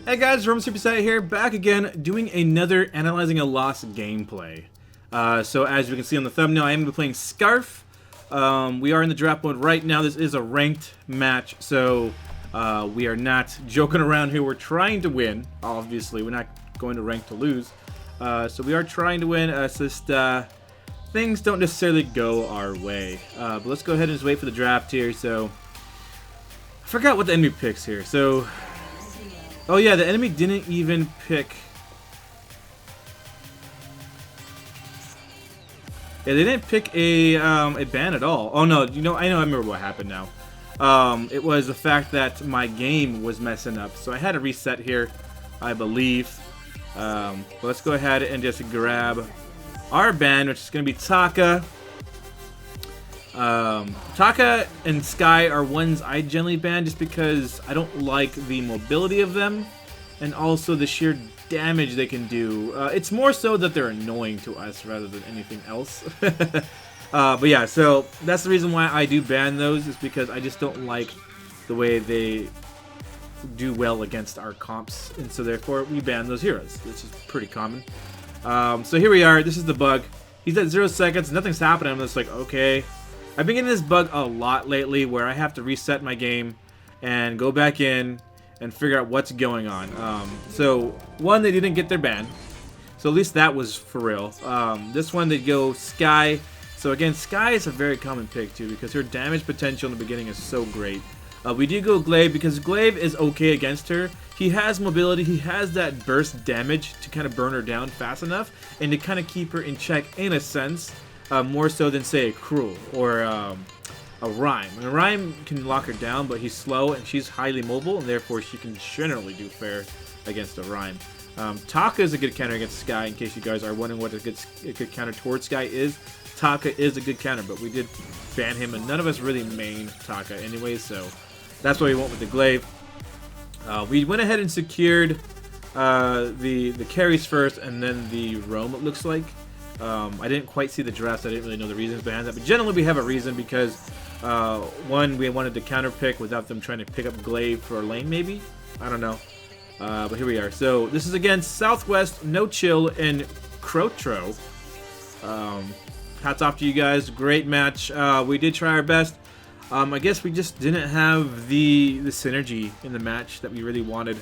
Hey guys, Rumblysuperset here, back again, doing another Analyzing a Lost gameplay. So as you can see on the thumbnail, I am going to be playing Skaarf. We are in the draft mode right now. This is a ranked match, so we are not joking around here. We're trying to win, obviously. We're not going to rank to lose. So we are trying to win. It's just things don't necessarily go our way. But let's go ahead and just wait for the draft here. So I forgot what the enemy picks here. So... oh yeah, the enemy didn't even pick... yeah, they didn't pick a ban at all. Oh no, I remember what happened now. It was the fact that my game was messing up, so I had to reset here, I believe. But let's go ahead and just grab our ban, which is going to be Taka. Taka and Sky are ones I generally ban just because I don't like the mobility of them and also the sheer damage they can do. It's more so that they're annoying to us rather than anything else. But yeah, so that's the reason why I do ban those, is because I just don't like the way they do well against our comps, and so therefore we ban those heroes, which is pretty common. So here we are. This is the bug. He's at 0 seconds. Nothing's happening. I'm just like, okay. I've been getting this bug a lot lately where I have to reset my game and go back in and figure out what's going on. So, one, they didn't get their ban. So at least that was for real. This one, they go Sky. So again, Sky is a very common pick too because her damage potential in the beginning is so great. We do go Glaive because Glaive is okay against her. He has mobility, he has that burst damage to kind of burn her down fast enough and to kind of keep her in check in a sense. More so than, say, a Cruel or a Rhyme. And a Rhyme can lock her down, but he's slow and she's highly mobile, and therefore she can generally do fair against a Rhyme. Taka is a good counter against Sky, in case you guys are wondering what a good counter towards Sky is. Taka is a good counter, but we did ban him, and none of us really main Taka anyway, so that's why we went with the Glaive. We went ahead and secured the carries first, and then the roam, it looks like. I didn't quite see the draft, so I didn't really know the reasons behind that. But generally, we have a reason because, one, we wanted to counter pick without them trying to pick up Glaive for a lane, maybe? I don't know. But here we are. So, this is against Southwest, No Chill, and Crotro. Hats off to you guys. Great match. We did try our best. I guess we just didn't have the synergy in the match that we really wanted.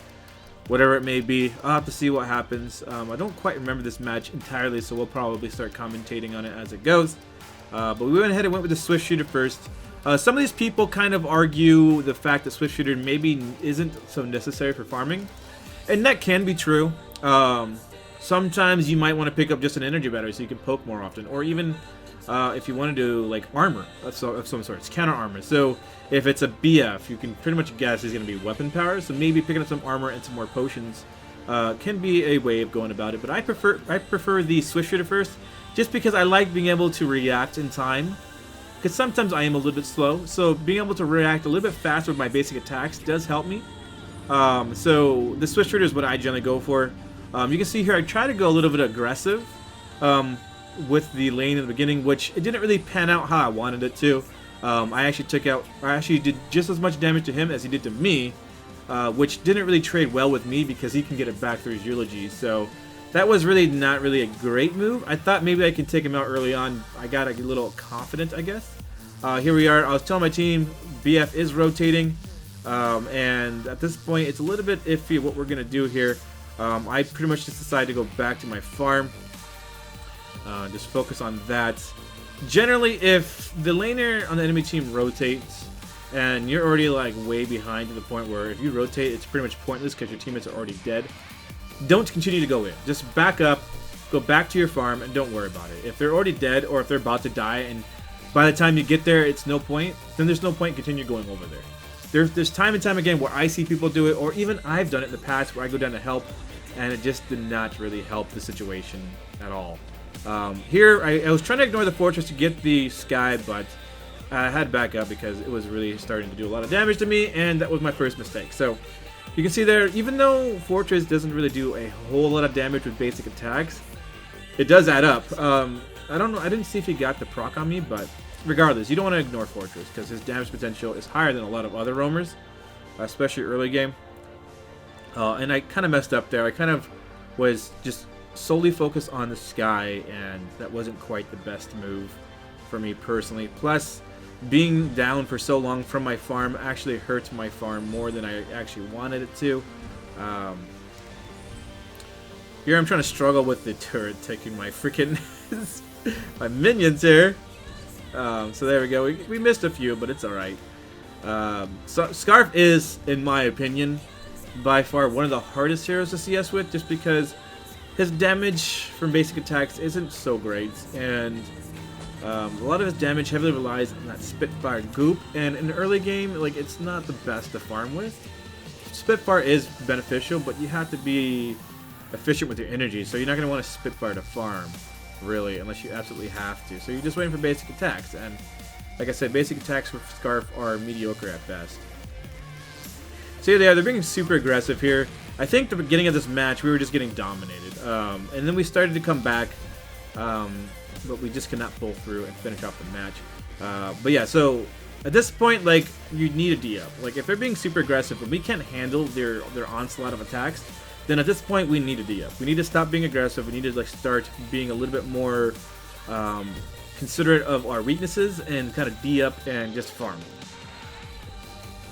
Whatever it may be, I'll have to see what happens. I don't quite remember this match entirely, so we'll probably start commentating on it as it goes. But we went ahead and went with the Swift Shooter first. Some of these people kind of argue the fact that Swift Shooter maybe isn't so necessary for farming. And that can be true. Sometimes you might want to pick up just an energy battery so you can poke more often. Or even if you want to do like armor of some sort, it's counter armor. So if it's a BF, you can pretty much guess he's going to be weapon power. So maybe picking up some armor and some more potions can be a way of going about it. But I prefer the Swift Shooter first, just because I like being able to react in time. Because sometimes I am a little bit slow, so being able to react a little bit faster with my basic attacks does help me. So the Swift Shooter is what I generally go for. You can see here I try to go a little bit aggressive with the lane in the beginning, which it didn't really pan out how I wanted it to. I actually did just as much damage to him as he did to me, which didn't really trade well with me because he can get it back through his eulogy. So that was really not really a great move. I thought maybe I could take him out early on. I got a little confident, I guess. Here we are. I was telling my team BF is rotating, and at this point it's a little bit iffy what we're gonna do here. I pretty much just decided to go back to my farm. Just focus on that. Generally, if the laner on the enemy team rotates and you're already like way behind to the point where if you rotate, it's pretty much pointless because your teammates are already dead, don't continue to go in. Just back up, go back to your farm, and don't worry about it. If they're already dead or if they're about to die and by the time you get there it's no point, then there's no point in continue going over there. There's time and time again where I see people do it, or even I've done it in the past where I go down to help and it just did not really help the situation at all. Here, I was trying to ignore the fortress to get the Sky, but I had to back up because it was really starting to do a lot of damage to me, and that was my first mistake. So, you can see there, even though fortress doesn't really do a whole lot of damage with basic attacks, it does add up. I don't know, I didn't see if he got the proc on me, but regardless, you don't want to ignore fortress because his damage potential is higher than a lot of other roamers, especially early game. And I kind of messed up there. I kind of was just solely focused on the sky, and that wasn't quite the best move for me personally. Plus, being down for so long from my farm actually hurts my farm more than I actually wanted it to. Here I'm trying to struggle with the turret taking my freaking my minions here. So there we go. We missed a few, but it's alright. So Skaarf is, in my opinion, by far one of the hardest heroes to CS with, just because his damage from basic attacks isn't so great, and a lot of his damage heavily relies on that Spitfire goop, and in the early game, like, it's not the best to farm with. Spitfire is beneficial, but you have to be efficient with your energy, so you're not going to want to Spitfire to farm, really, unless you absolutely have to. So you're just waiting for basic attacks, and like I said, basic attacks with Skaarf are mediocre at best. So yeah, they're being super aggressive here. I think the beginning of this match, we were just getting dominated, and then we started to come back, but we just could not pull through and finish off the match. But yeah, so at this point, like, you need a D-up. Like, if they're being super aggressive and we can't handle their onslaught of attacks, then at this point we need a D-up. We need to stop being aggressive. We need to, like, start being a little bit more considerate of our weaknesses and kind of D-up and just farm.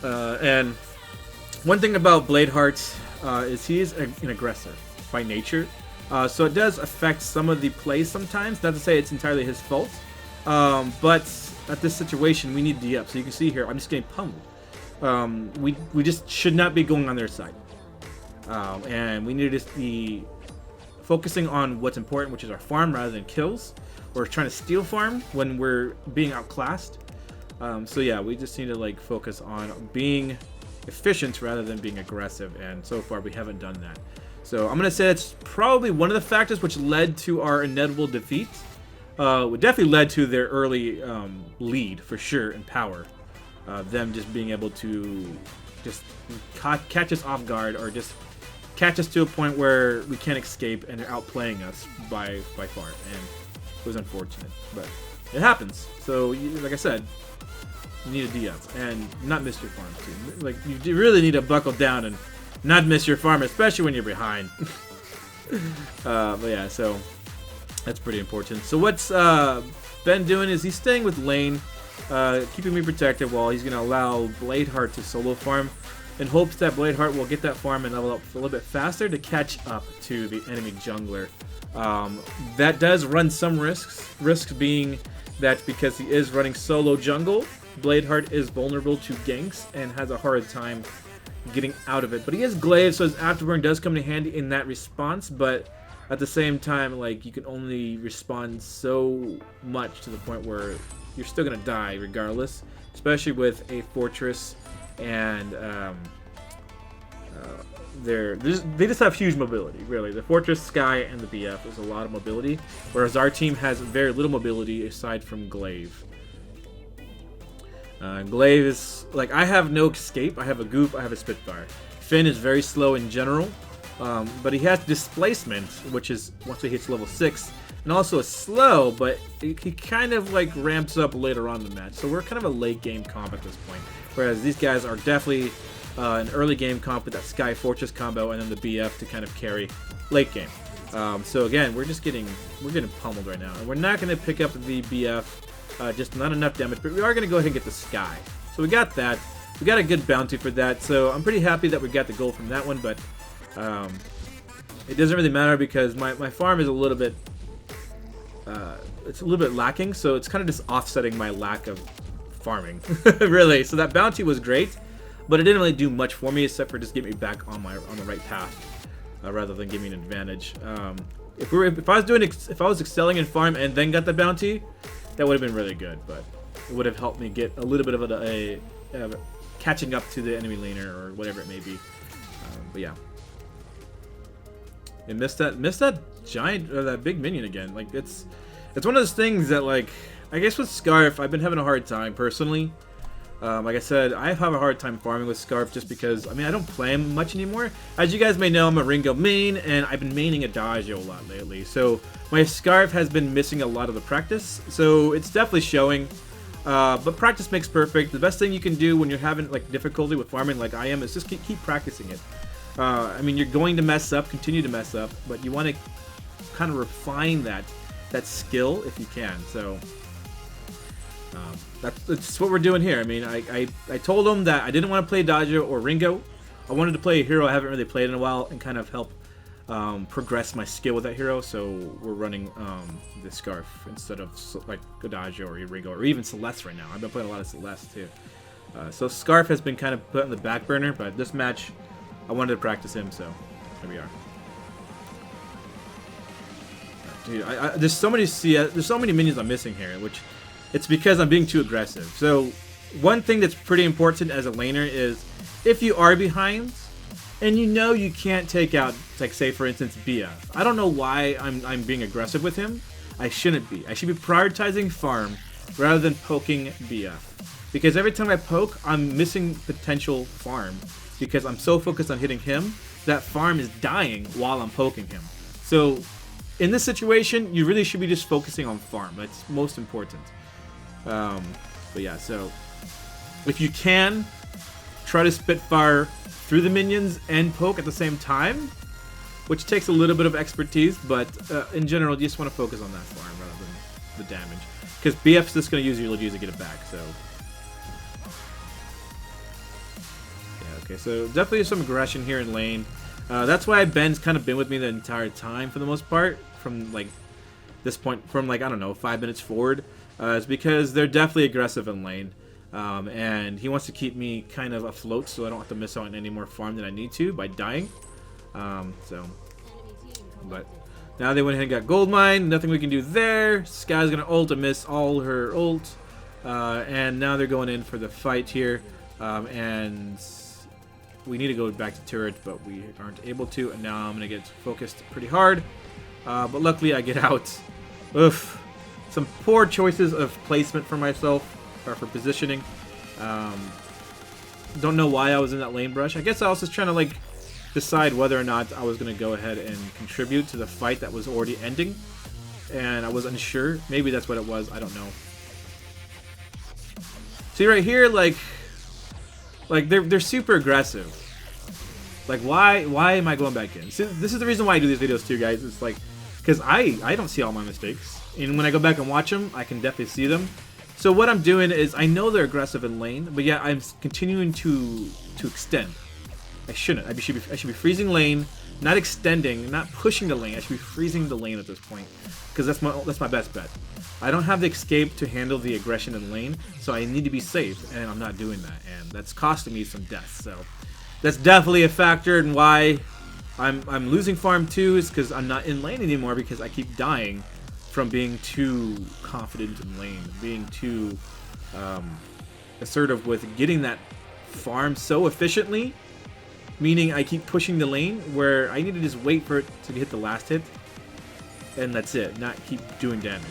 And one thing about Bladeheart is he is an aggressor by nature. So it does affect some of the plays sometimes. Not to say it's entirely his fault. But at this situation, we need D-up. So you can see here, I'm just getting pummeled. We just should not be going on their side. And we need to just be focusing on what's important, which is our farm rather than kills. Or trying to steal farm when we're being outclassed. So yeah, we just need to, like, focus on being efficient rather than being aggressive, and so far we haven't done that. So I'm gonna say that's probably one of the factors which led to our inevitable defeat. It definitely led to their early lead for sure in power. Them just being able to just catch us off guard, or just catch us to a point where we can't escape, and they're outplaying us by far. And it was unfortunate, but it happens. So like I said, you need a D-up and not miss your farm too. Like, you really need to buckle down and not miss your farm, especially when you're behind. But yeah, so that's pretty important. So what's Ben doing is he's staying with lane, keeping me protected while he's going to allow Bladeheart to solo farm, in hopes that Bladeheart will get that farm and level up a little bit faster to catch up to the enemy jungler. That does run some risks being that because he is running solo jungle, Bladeheart is vulnerable to ganks and has a hard time getting out of it. But he is glaive, so his afterburn does come in handy in that response, but at the same time, like, you can only respond so much to the point where you're still gonna die regardless, especially with a fortress, and they just have huge mobility, really. The fortress, Sky, and the BF is a lot of mobility, whereas our team has very little mobility aside from glaive. Glaive is, like, I have no escape. I have a goop, I have a Spitfire. Finn is very slow in general, but he has displacement, which is once he hits level 6, and also a slow, but he kind of, like, ramps up later on in the match. So we're kind of a late game comp at this point, whereas these guys are definitely an early game comp with that Sky Fortress combo and then the BF to kind of carry late game. So again, we're getting pummeled right now, and we're not going to pick up the BF. Just not enough damage, but we are going to go ahead and get the Sky. So we got that. We got a good bounty for that, so I'm pretty happy that we got the gold from that one, but it doesn't really matter because my farm is a little bit it's a little bit lacking, so it's kind of just offsetting my lack of farming, really. So that bounty was great, but it didn't really do much for me except for just get me back on the right path, rather than give me an advantage. If I was excelling in farm and then got the bounty, that would have been really good, but it would have helped me get a little bit of a catching up to the enemy laner or whatever it may be. But yeah, and missed that giant or that big minion again. Like, it's one of those things that, like, I guess with Skaarf, I've been having a hard time personally. Like I said, I have a hard time farming with Skaarf just because, I mean, I don't play him much anymore. As you guys may know, I'm a Ringo main, and I've been maining Adagio a lot lately. So my Skaarf has been missing a lot of the practice, so it's definitely showing. But practice makes perfect. The best thing you can do when you're having, like, difficulty with farming like I am is just keep practicing it. I mean, you're going to mess up, continue to mess up, but you want to kind of refine that skill if you can. So that's what we're doing here. I mean, I told him that I didn't want to play Dodger or Ringo. I wanted to play a hero I haven't really played in a while and kind of help progress my skill with that hero. So we're running the Skaarf instead of like Dodger or Ringo or even Celeste right now. I've been playing a lot of Celeste too. So Skaarf has been kind of put on the back burner, but this match I wanted to practice him, so here we are. Dude, there's so many minions I'm missing here, which it's because I'm being too aggressive. So one thing that's pretty important as a laner is if you are behind and you know you can't take out, like say for instance BF. I don't know why I'm being aggressive with him. I shouldn't be. I should be prioritizing farm rather than poking BF. Because every time I poke, I'm missing potential farm because I'm so focused on hitting him that farm is dying while I'm poking him. So in this situation, you really should be just focusing on farm. That's most important. But yeah, so if you can, try to spitfire through the minions and poke at the same time, which takes a little bit of expertise, but in general, you just want to focus on that farm rather than the damage. Because BF's just going to use your Legis to get it back, so... Okay, so definitely some aggression here in lane. That's why Ben's kind of been with me the entire time for the most part. From like this point, from like, I don't know, 5 minutes forward. It's because they're definitely aggressive in lane. And he wants to keep me kind of afloat so I don't have to miss out on any more farm than I need to by dying. But now they went ahead and got gold mine. Nothing we can do there. Sky's going to ult and miss all her ult. And now they're going in for the fight here. And... we need to go back to turret, but we aren't able to, and now I'm going to get focused pretty hard. But luckily I get out. Oof. Some poor choices of placement for myself, or for positioning. Don't know why I was in that lane brush. I guess I was just trying to like decide whether or not I was going to go ahead and contribute to the fight that was already ending. And I was unsure. Maybe that's what it was. I don't know. See right here, like they're super aggressive. Like why am I going back in? See, this is the reason why I do these videos too, guys. It's like because I don't see all my mistakes, and when I go back and watch them, I can definitely see them. So what I'm doing is I know they're aggressive in lane, but yeah, I'm continuing to extend. I shouldn't. I should be freezing lane, not extending, not pushing the lane. I should be freezing the lane at this point because that's my best bet. I don't have the escape to handle the aggression in lane, so I need to be safe, and I'm not doing that, and that's costing me some deaths. So that's definitely a factor in why I'm losing farm too, is because I'm not in lane anymore because I keep dying from being too confident in lane, being too assertive with getting that farm so efficiently, meaning I keep pushing the lane where I need to just wait for it to hit the last hit, and that's it, not keep doing damage.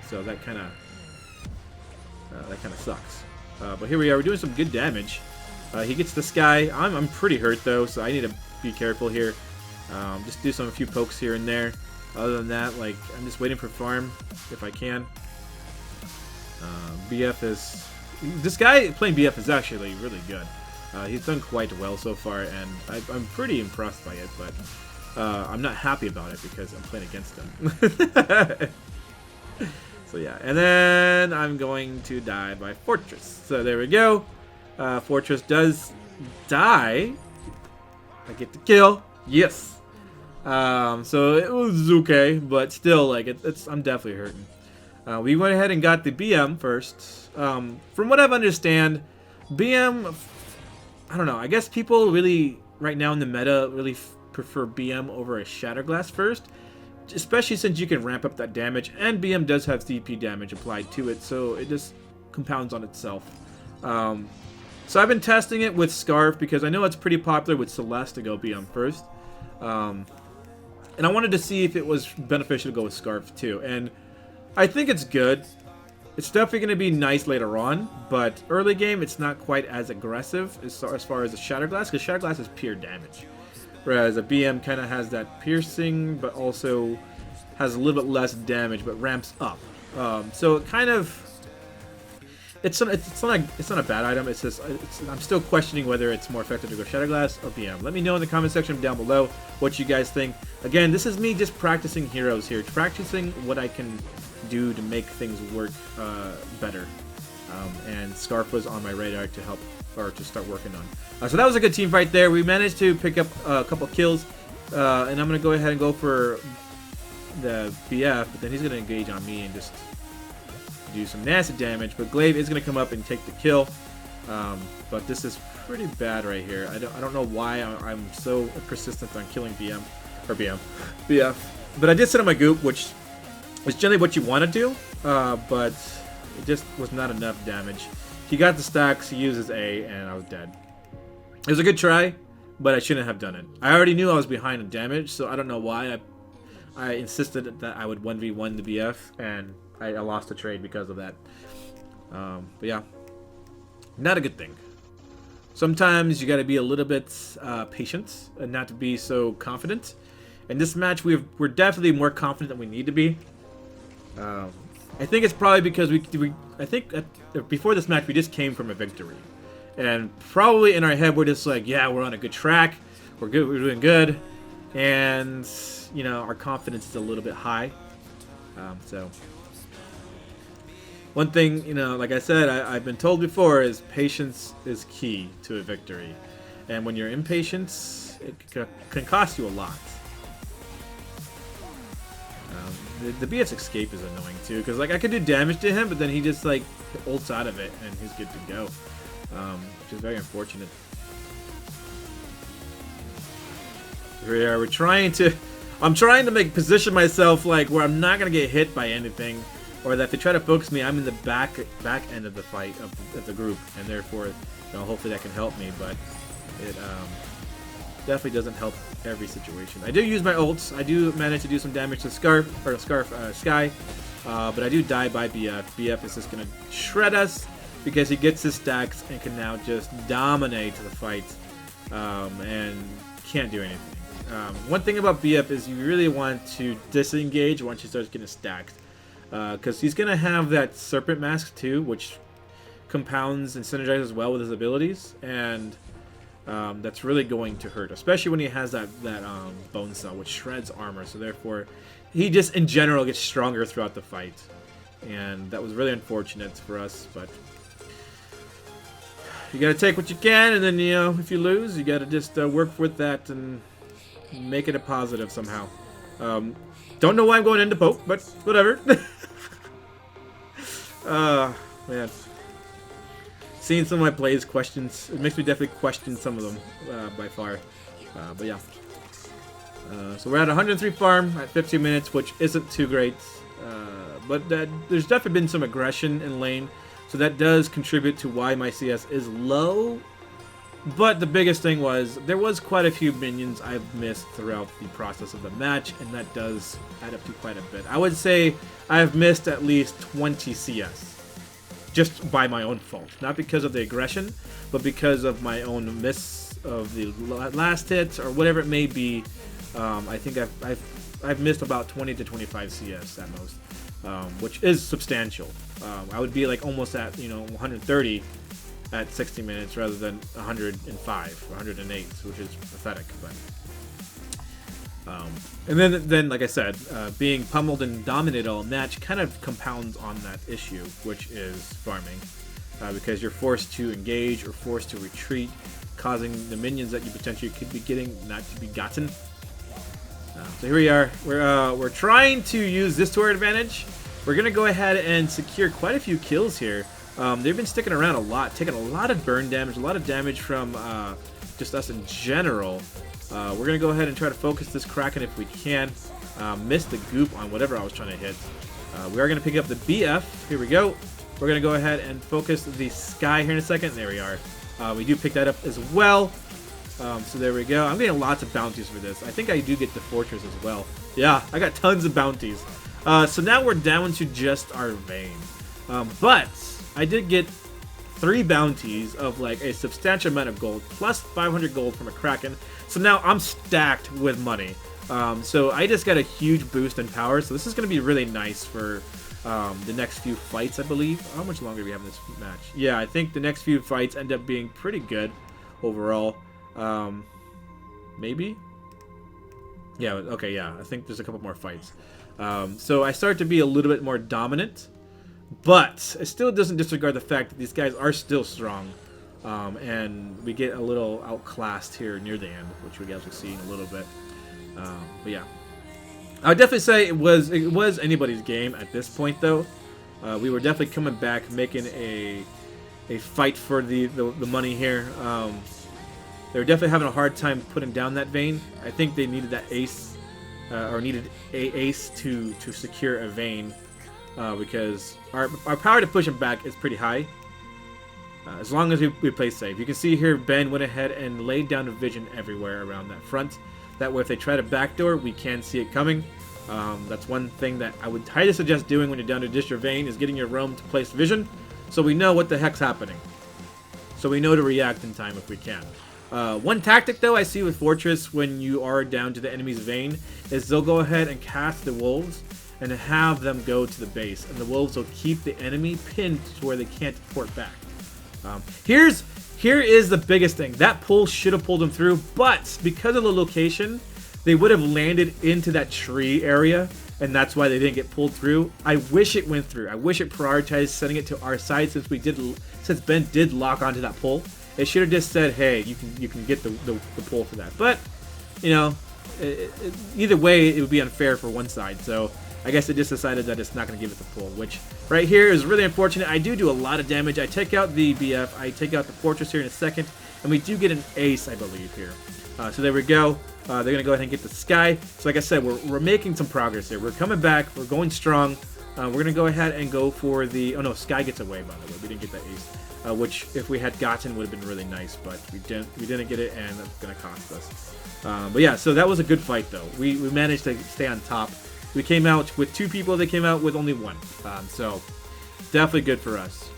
So that kind of sucks. But here we are. We're doing some good damage. He gets this guy. I'm pretty hurt though, so I need to be careful here. Just do a few pokes here and there. Other than that, like I'm just waiting for farm if I can. BF is this guy playing BF is actually really good. He's done quite well so far, and I'm pretty impressed by it. But I'm not happy about it because I'm playing against him. So yeah, and then I'm going to die by Fortress. So there we go. Fortress does die. I get the kill. Yes. So it was okay, but still, like I'm definitely hurting. We went ahead and got the BM first. From what I understand, BM. I don't know. I guess people really right now in the meta really prefer BM over a Shatterglass first. Especially since you can ramp up that damage, and BM does have CP damage applied to it, so it just compounds on itself. So I've been testing it with Skaarf because I know it's pretty popular with Celeste to go BM first. And I wanted to see if it was beneficial to go with Skaarf too, and I think it's good. It's definitely going to be nice later on, but early game it's not quite as aggressive as far as the Shatterglass, because Shatterglass is pure damage. Whereas a BM kind of has that piercing, but also has a little bit less damage, but ramps up. So it it's not a bad item. It's just I'm still questioning whether it's more effective to go Shadow Glass or BM. Let me know in the comment section down below what you guys think. Again, this is me just practicing heroes here, practicing what I can do to make things work better. And Skaarf was on my radar to help or to start working on. So that was a good team fight there. We managed to pick up a couple kills, and I'm gonna go ahead and go for the BF, but then he's gonna engage on me and just do some nasty damage. But Glaive is gonna come up and take the kill. But this is pretty bad right here. I don't know why I'm so persistent on killing BF. But I did sit on my goop, which is generally what you want to do, but it just was not enough damage. He got the stacks, he used his A, and I was dead. It was a good try, but I shouldn't have done it. I already knew I was behind on damage, so I don't know why I insisted that I would 1v1 the BF, and I lost the trade because of that. But yeah, not a good thing. Sometimes you got to be a little bit patient and not to be so confident. In this match, we're definitely more confident than we need to be. I think it's probably because I think before this match we just came from a victory, and probably in our head we're just like, yeah, we're on a good track, we're good, we're doing good, and you know, our confidence is a little bit high. So one thing, you know, like I said, I've been told before, is patience is key to a victory, and when you're impatient, it can cost you a lot. The BF's escape is annoying too, because like I could do damage to him, but then he just like ults out of it and he's good to go, which is very unfortunate. Here we're trying to, I'm trying to position myself like where I'm not gonna get hit by anything, or that if they try to focus me, I'm in the back end of the fight of the group, and therefore, you know, hopefully that can help me. But it definitely doesn't help every situation. I do use my ults. I do manage to do some damage to Sky, but I do die by BF. BF is just gonna shred us because he gets his stacks and can now just dominate the fight, and can't do anything. One thing about BF is you really want to disengage once he starts getting stacked, because he's gonna have that Serpent Mask too, which compounds and synergizes well with his abilities, and that's really going to hurt, especially when he has that bone cell, which shreds armor. So therefore, he just in general gets stronger throughout the fight, and that was really unfortunate for us. But you gotta take what you can, and then, you know, if you lose, you gotta just work with that and make it a positive somehow. Don't know why I'm going into poke, but whatever. Man. Seeing some of my plays questions, it makes me definitely question some of them by far. But yeah. So we're at 103 farm at 15 minutes, which isn't too great. But there's definitely been some aggression in lane, so that does contribute to why my CS is low. But the biggest thing was, there was quite a few minions I've missed throughout the process of the match, and that does add up to quite a bit. I would say I've missed at least 20 CS. Just by my own fault. Not because of the aggression, but because of my own miss of the last hit, or whatever it may be. I think I've missed about 20 to 25 CS at most, which is substantial. I would be like almost at, you know, 130 at 60 minutes rather than 105 or 108, which is pathetic. But and then like I said, being pummeled and dominated all match kind of compounds on that issue, which is farming, because you're forced to engage or forced to retreat, causing the minions that you potentially could be getting not to be gotten. So here we are. We're trying to use this to our advantage. We're gonna go ahead and secure quite a few kills here. They've been sticking around a lot, taking a lot of burn damage, a lot of damage from just us in general. We're going to go ahead and try to focus this Kraken if we can. Miss the goop on whatever I was trying to hit. We are going to pick up the BF. Here we go. We're going to go ahead and focus the Sky here in a second. There we are. We do pick that up as well. So there we go. I'm getting lots of bounties for this. I think I do get the Fortress as well. Yeah, I got tons of bounties. So now we're down to just our Vayne. But I did get 3 bounties of like a substantial amount of gold, plus 500 gold from a Kraken. So now I'm stacked with money. So I just got a huge boost in power. So this is going to be really nice for the next few fights, I believe. How much longer do we have in this match? Yeah, I think the next few fights end up being pretty good overall. Maybe? Yeah, okay, yeah. I think there's a couple more fights. So I start to be a little bit more dominant, but it still doesn't disregard the fact that these guys are still strong. And we get a little outclassed here near the end, which we guys will see in a little bit. But yeah. I would definitely say it was anybody's game at this point, though. We were definitely coming back, making a fight for the money here. They were definitely having a hard time putting down that Vayne. I think they needed that ace, or needed a ace to secure a Vayne, because our power to push him back is pretty high. As long as we play safe. You can see here Ben went ahead and laid down a vision everywhere around that front. That way if they try to backdoor, we can see it coming. That's one thing that I would highly suggest doing when you're down to dish your Vayne, is getting your roam to place vision, so we know what the heck's happening. So we know to react in time if we can. One tactic though I see with Fortress when you are down to the enemy's Vayne is they'll go ahead and cast the wolves and have them go to the base, and the wolves will keep the enemy pinned to where they can't port back. Here is the biggest thing. That pull should have pulled them through, but because of the location, they would have landed into that tree area, and that's why they didn't get pulled through. I wish it went through. I wish it prioritized sending it to our side, since Ben did lock onto that pull. It should have just said, hey, you can get the pull for that. But, you know, either way, it would be unfair for one side. So I guess it just decided that it's not going to give it the pull, which right here is really unfortunate. I do a lot of damage. I take out the BF. I take out the Fortress here in a second. And we do get an ace, I believe, here. So there we go. They're going to go ahead and get the Sky. So like I said, we're making some progress here. We're coming back. We're going strong. We're going to go ahead and go for the... Oh, no, Sky gets away, by the way. We didn't get that ace. Which, if we had gotten, would have been really nice. But we didn't get it, and that's going to cost us. But yeah, so that was a good fight, though. We managed to stay on top. We came out with 2 people. They came out with only 1. So definitely good for us.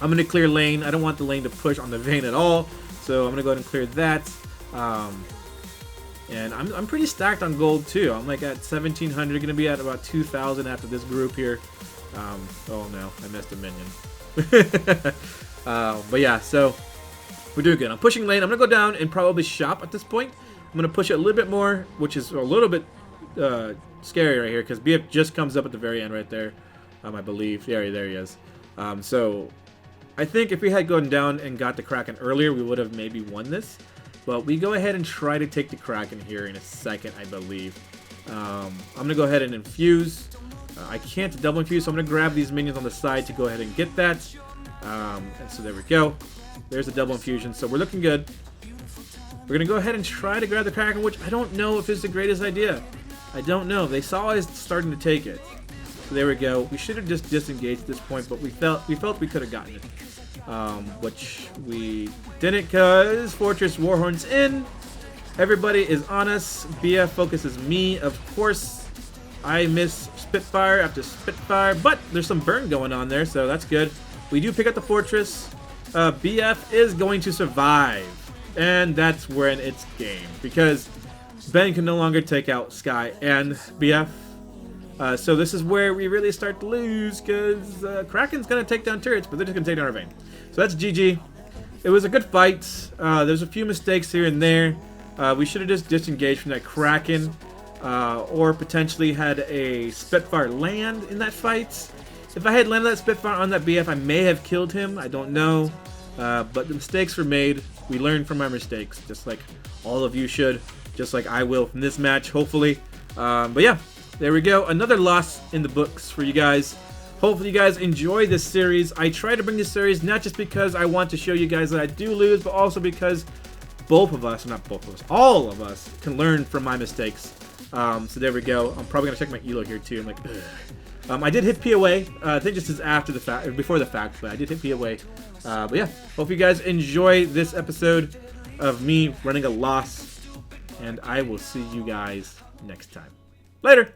I'm going to clear lane. I don't want the lane to push on the Vayne at all. So I'm going to go ahead and clear that. And I'm pretty stacked on gold too. I'm like at 1,700. Going to be at about 2,000 after this group here. Oh no, I missed a minion. But yeah, so we're doing good. I'm pushing lane. I'm going to go down and probably shop at this point. I'm going to push it a little bit more, which is a little bit scary right here, because BF just comes up at the very end right there, I believe. Yeah, there he is. So I think if we had gone down and got the Kraken earlier, we would have maybe won this. But we go ahead and try to take the Kraken here in a second, I believe. I'm going to go ahead and infuse. I can't double infuse, so I'm going to grab these minions on the side to go ahead and get that. And so there we go. There's the double infusion, so we're looking good. We're going to go ahead and try to grab the Kraken, which I don't know if it's the greatest idea. I don't know. They saw us starting to take it. So there we go. We should have just disengaged at this point, but we felt we could have gotten it. Which we didn't, because Fortress Warhorn's in. Everybody is on us. BF focuses me, of course. I miss Spitfire after Spitfire, but there's some burn going on there, so that's good. We do pick up the Fortress. BF is going to survive, and that's when it's game, because Ben can no longer take out Sky and BF. So this is where we really start to lose, because Kraken's going to take down turrets, but they're just going to take down our Vayne. So that's GG. It was a good fight. There's a few mistakes here and there. We should have just disengaged from that Kraken, or potentially had a Spitfire land in that fight. If I had landed that Spitfire on that BF, I may have killed him. I don't know. But the mistakes were made. We learned from our mistakes, just like all of you should, just like I will from this match, hopefully. But yeah, there we go. Another loss in the books for you guys. Hopefully you guys enjoy this series. I try to bring this series not just because I want to show you guys that I do lose, but also because both of us, not both of us, all of us can learn from my mistakes. So there we go. I'm probably going to check my elo here too. I'm like, ugh. I did hit POA. I think this is after the fact, or before the fact, but I did hit POA. But yeah, hope you guys enjoy this episode of me running a loss, and I will see you guys next time. Later!